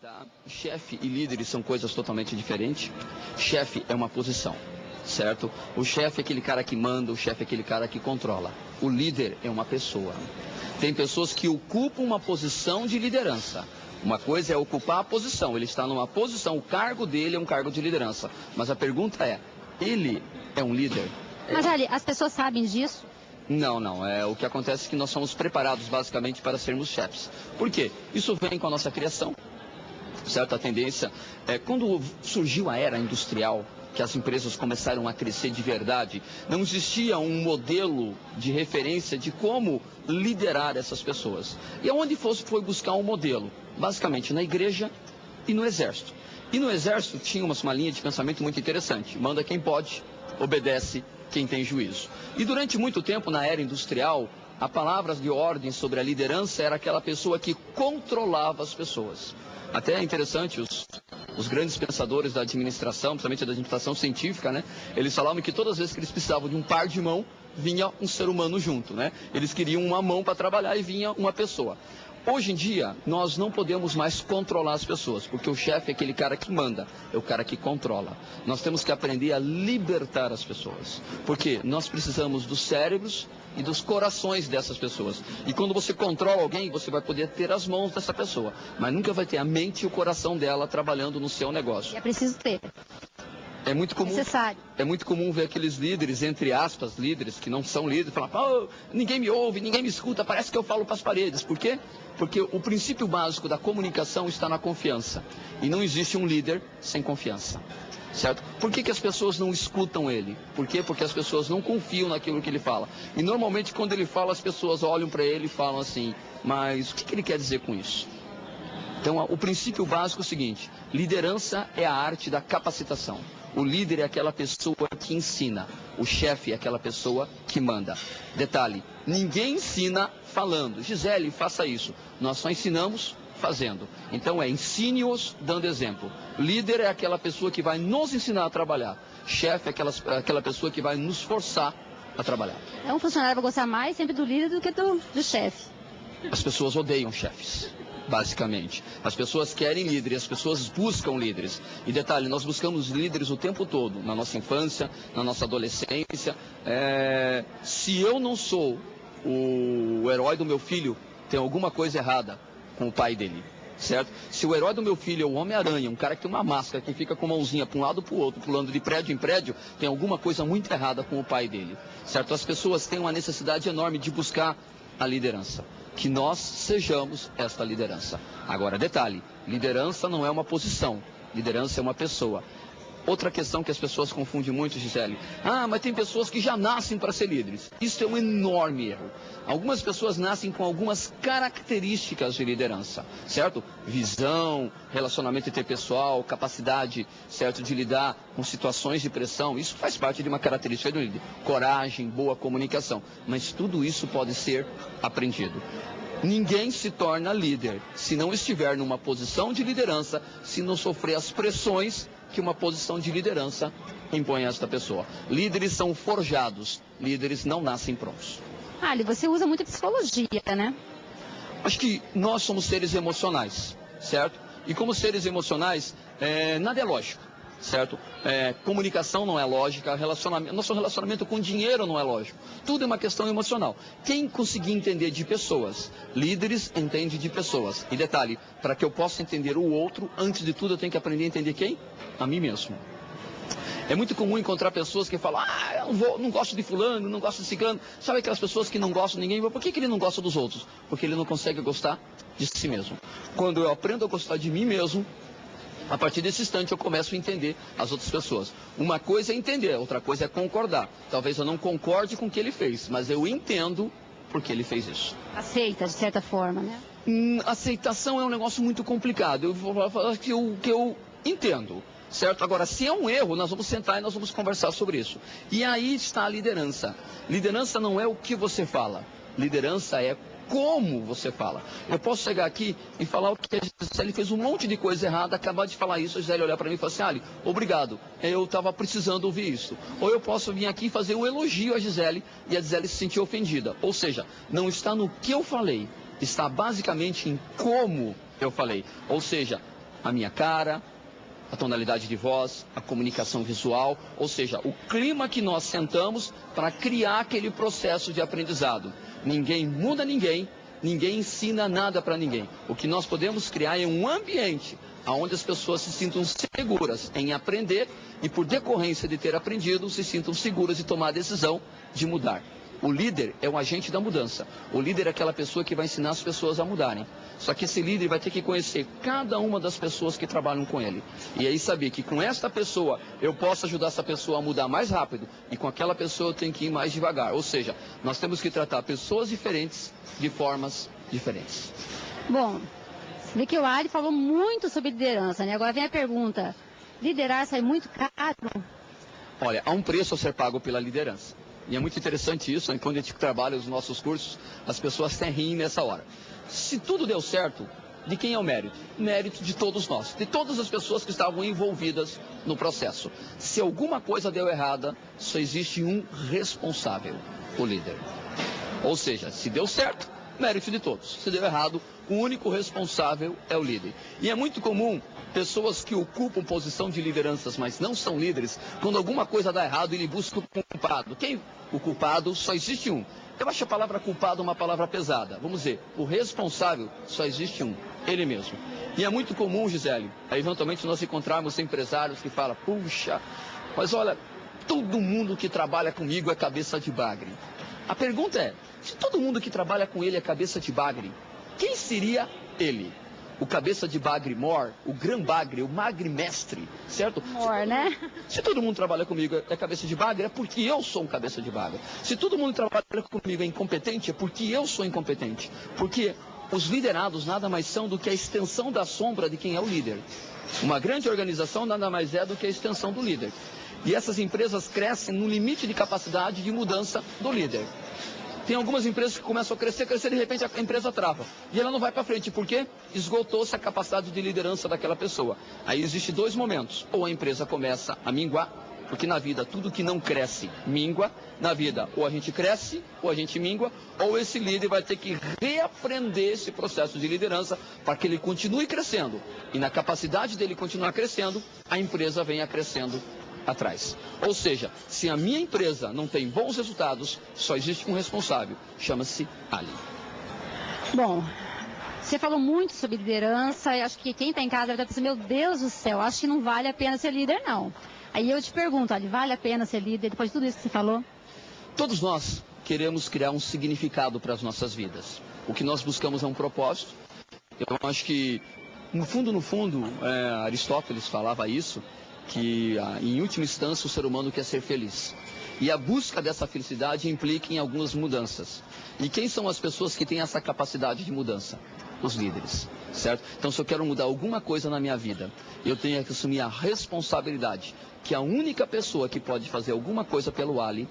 Tá? Chefe e líderes são coisas totalmente diferentes. Chefe é uma posição, certo? O chefe é aquele cara que manda, o chefe é aquele cara que controla. O líder é uma pessoa. Tem pessoas que ocupam uma posição de liderança. Uma coisa é ocupar a posição, ele está numa posição, o cargo dele é um cargo de liderança. Mas a pergunta é, ele é um líder? Mas ali, as pessoas sabem disso? Não. O que acontece é que nós somos preparados basicamente para sermos chefes. Por quê? Isso vem com a nossa criação. Certa tendência, quando surgiu a era industrial, que as empresas começaram a crescer de verdade, não existia um modelo de referência de como liderar essas pessoas. E aonde foi buscar um modelo? Basicamente na igreja e no exército. E no exército tinha uma linha de pensamento muito interessante. Manda quem pode, obedece quem tem juízo. E durante muito tempo na era industrial, a palavra de ordem sobre a liderança era aquela pessoa que controlava as pessoas. Até é interessante, os grandes pensadores da administração, principalmente da administração científica, né? Eles falavam que todas as vezes que eles precisavam de um par de mão, vinha um ser humano junto, né? Eles queriam uma mão para trabalhar e vinha uma pessoa. Hoje em dia, nós não podemos mais controlar as pessoas, porque o chefe é aquele cara que manda, é o cara que controla. Nós temos que aprender a libertar as pessoas, porque nós precisamos dos cérebros e dos corações dessas pessoas. E quando você controla alguém, você vai poder ter as mãos dessa pessoa, mas nunca vai ter a mente e o coração dela trabalhando no seu negócio. E é preciso ter. É muito comum ver aqueles líderes, entre aspas, líderes que não são líderes, falar, ninguém me ouve, ninguém me escuta, parece que eu falo para as paredes. Por quê? Porque o princípio básico da comunicação está na confiança. E não existe um líder sem confiança. Certo? Por que as pessoas não escutam ele? Por quê? Porque as pessoas não confiam naquilo que ele fala. E normalmente quando ele fala, as pessoas olham para ele e falam assim, mas o que ele quer dizer com isso? Então, o princípio básico é o seguinte, liderança é a arte da capacitação. O líder é aquela pessoa que ensina, o chefe é aquela pessoa que manda. Detalhe, ninguém ensina falando, Gisele, faça isso. Nós só ensinamos fazendo. Então ensine-os dando exemplo. Líder é aquela pessoa que vai nos ensinar a trabalhar. Chefe é aquela pessoa que vai nos forçar a trabalhar. Um funcionário vai gostar mais sempre do líder do que do chefe. As pessoas odeiam chefes. Basicamente. As pessoas querem líderes, as pessoas buscam líderes. E detalhe, nós buscamos líderes o tempo todo, na nossa infância, na nossa adolescência. Se eu não sou o herói do meu filho, tem alguma coisa errada com o pai dele, certo? Se o herói do meu filho é o Homem-Aranha, um cara que tem uma máscara, que fica com a mãozinha para um lado para o outro, pulando de prédio em prédio, tem alguma coisa muito errada com o pai dele, certo? As pessoas têm uma necessidade enorme de buscar a liderança. Que nós sejamos esta liderança. Agora, detalhe, liderança não é uma posição, liderança é uma pessoa. Outra questão que as pessoas confundem muito, Gisele, mas tem pessoas que já nascem para ser líderes. Isso é um enorme erro. Algumas pessoas nascem com algumas características de liderança, certo? Visão, relacionamento interpessoal, capacidade, certo, de lidar com situações de pressão, isso faz parte de uma característica do líder. Coragem, boa comunicação, mas tudo isso pode ser aprendido. Ninguém se torna líder se não estiver numa posição de liderança, se não sofrer as pressões que uma posição de liderança impõe a esta pessoa. Líderes são forjados, líderes não nascem prontos. Ali, você usa muito psicologia, né? Acho que nós somos seres emocionais, certo? E como seres emocionais, nada é lógico, certo? Comunicação não é lógica, nosso relacionamento com dinheiro não é lógico. Tudo é uma questão emocional. Quem conseguir entender de pessoas, líderes entendem de pessoas. E detalhe, para que eu possa entender o outro, antes de tudo eu tenho que aprender a entender quem? A mim mesmo. É muito comum encontrar pessoas que falam, eu não gosto de fulano, não gosto de ciclano. Sabe aquelas pessoas que não gostam de ninguém? Por que ele não gosta dos outros? Porque ele não consegue gostar de si mesmo. Quando eu aprendo a gostar de mim mesmo, a partir desse instante eu começo a entender as outras pessoas. Uma coisa é entender, outra coisa é concordar. Talvez eu não concorde com o que ele fez, mas eu entendo por que ele fez isso. Aceita, de certa forma, né? Aceitação é um negócio muito complicado. Eu vou falar que eu entendo. Certo? Agora, se é um erro, nós vamos sentar e nós vamos conversar sobre isso. E aí está a liderança. Liderança não é o que você fala. Liderança é como você fala. Eu posso chegar aqui e falar que a Gisele fez um monte de coisa errada, acabar de falar isso, a Gisele olhar para mim e falar assim, Ali, obrigado, eu estava precisando ouvir isso. Ou eu posso vir aqui e fazer um elogio à Gisele e a Gisele se sentir ofendida. Ou seja, não está no que eu falei, está basicamente em como eu falei. Ou seja, a minha cara, a tonalidade de voz, a comunicação visual, ou seja, o clima que nós sentamos para criar aquele processo de aprendizado. Ninguém muda ninguém, ninguém ensina nada para ninguém. O que nós podemos criar é um ambiente onde as pessoas se sintam seguras em aprender e, por decorrência de ter aprendido, se sintam seguras de tomar a decisão de mudar. O líder é um agente da mudança. O líder é aquela pessoa que vai ensinar as pessoas a mudarem. Só que esse líder vai ter que conhecer cada uma das pessoas que trabalham com ele. E aí saber que com esta pessoa eu posso ajudar essa pessoa a mudar mais rápido. E com aquela pessoa eu tenho que ir mais devagar. Ou seja, nós temos que tratar pessoas diferentes de formas diferentes. Bom, você vê que o Ali falou muito sobre liderança, né? Agora vem a pergunta. Liderar sai muito caro? Olha, há um preço a ser pago pela liderança. E é muito interessante isso, quando a gente trabalha os nossos cursos, as pessoas até riem nessa hora. Se tudo deu certo, de quem é o mérito? Mérito de todos nós, de todas as pessoas que estavam envolvidas no processo. Se alguma coisa deu errada, só existe um responsável, o líder. Ou seja, se deu certo, mérito de todos. Se deu errado, o único responsável é o líder. E é muito comum pessoas que ocupam posição de lideranças, mas não são líderes, quando alguma coisa dá errado, ele busca o culpado. Quem? O culpado só existe um. Eu acho a palavra culpado uma palavra pesada. Vamos dizer, o responsável só existe um, ele mesmo. E é muito comum, Gisele, eventualmente nós encontrarmos empresários que falam, puxa, mas olha, todo mundo que trabalha comigo é cabeça de bagre. A pergunta é, se todo mundo que trabalha com ele é cabeça de bagre, quem seria ele? O cabeça de bagre mor, o grão bagre, o magre mestre, certo? Mor, né? Se todo mundo trabalha comigo é cabeça de bagre, é porque eu sou um cabeça de bagre. Se todo mundo trabalha comigo é incompetente, é porque eu sou incompetente. Porque os liderados nada mais são do que a extensão da sombra de quem é o líder. Uma grande organização nada mais é do que a extensão do líder. E essas empresas crescem no limite de capacidade de mudança do líder. Tem algumas empresas que começam a crescer, de repente a empresa trava. E ela não vai para frente, porque esgotou-se a capacidade de liderança daquela pessoa. Aí existe dois momentos. Ou a empresa começa a minguar, porque na vida tudo que não cresce, mingua. Na vida, ou a gente cresce, ou a gente mingua, ou esse líder vai ter que reaprender esse processo de liderança para que ele continue crescendo. E na capacidade dele continuar crescendo, a empresa venha crescendo atrás. Ou seja, se a minha empresa não tem bons resultados, só existe um responsável, chama-se Ali. Bom, você falou muito sobre liderança e acho que quem está em casa deve estar pensando, meu Deus do céu, acho que não vale a pena ser líder não. Aí eu te pergunto, Ali, vale a pena ser líder depois de tudo isso que você falou? Todos nós queremos criar um significado para as nossas vidas. O que nós buscamos é um propósito. Eu acho que, no fundo, Aristóteles falava isso, que em última instância o ser humano quer ser feliz. E a busca dessa felicidade implica em algumas mudanças. E quem são as pessoas que têm essa capacidade de mudança? Os líderes, certo? Então, se eu quero mudar alguma coisa na minha vida, eu tenho que assumir a responsabilidade que a única pessoa que pode fazer alguma coisa pelo Ali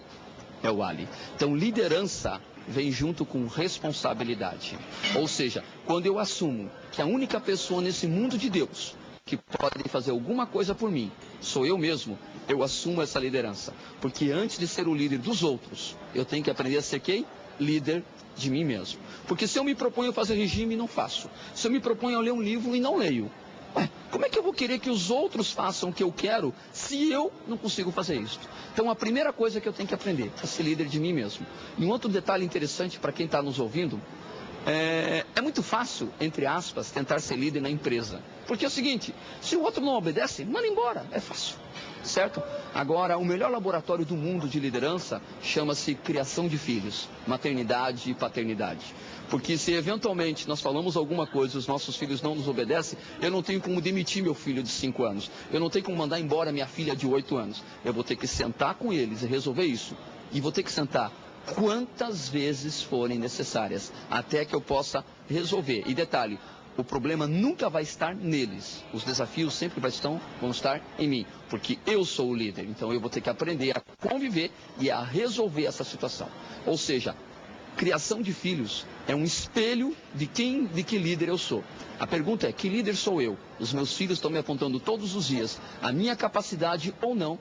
é o Ali. Então, liderança vem junto com responsabilidade. Ou seja, quando eu assumo que a única pessoa nesse mundo de Deus que pode fazer alguma coisa por mim, sou eu mesmo, eu assumo essa liderança. Porque antes de ser o líder dos outros, eu tenho que aprender a ser quem? Líder de mim mesmo. Porque se eu me proponho a fazer regime, não faço. Se eu me proponho a ler um livro e não leio, como é que eu vou querer que os outros façam o que eu quero se eu não consigo fazer isso? Então a primeira coisa que eu tenho que aprender é ser líder de mim mesmo. E um outro detalhe interessante para quem está nos ouvindo, é muito fácil, entre aspas, tentar ser líder na empresa. Porque é o seguinte, se o outro não obedece, manda embora, é fácil, certo? Agora, o melhor laboratório do mundo de liderança chama-se criação de filhos, maternidade e paternidade. Porque se eventualmente nós falamos alguma coisa e os nossos filhos não nos obedecem, eu não tenho como demitir meu filho de 5 anos, eu não tenho como mandar embora minha filha de 8 anos. Eu vou ter que sentar com eles e resolver isso. E vou ter que sentar quantas vezes forem necessárias, até que eu possa resolver. E detalhe, o problema nunca vai estar neles. Os desafios sempre vão estar em mim, porque eu sou o líder. Então eu vou ter que aprender a conviver e a resolver essa situação. Ou seja, criação de filhos é um espelho de que líder eu sou. A pergunta é, que líder sou eu? Os meus filhos estão me apontando todos os dias a minha capacidade ou não